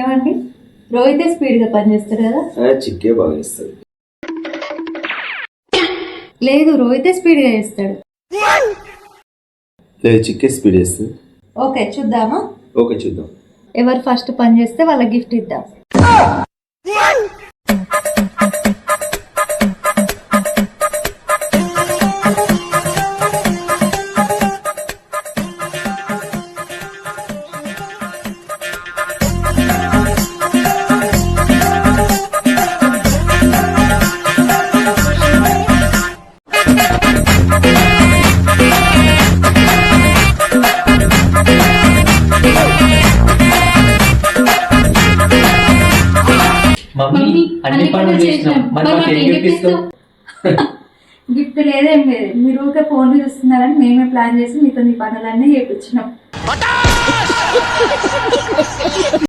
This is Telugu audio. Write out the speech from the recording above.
ఏమండి, రోహితే స్పీడ్ గా పనిచేస్తాడు కదా? చిక్కే బాగా చేస్తాడు. లేదు, రోహితే స్పీడ్ గా చేస్తాడు. లేదు, చిక్కే స్పీడ్ చేస్తుంది. ఓకే, చూద్దామా? ఓకే, చూద్దాం. ఎవరు ఫస్ట్ పని చేస్తే వాళ్ళ గిఫ్ట్ ఇద్దాం. మమ్మీ అన్ని పనులు చేసినాం, మరి మాకు ఏం గిఫ్ట్ ఇస్తావు? గిఫ్ట్ లేదేం లేదు, మీరు ఊరికే ఫోన్ చూస్తున్నారని మేమే ప్లాన్ చేసి మీతో మీ పనులన్నీ చేయించినాం.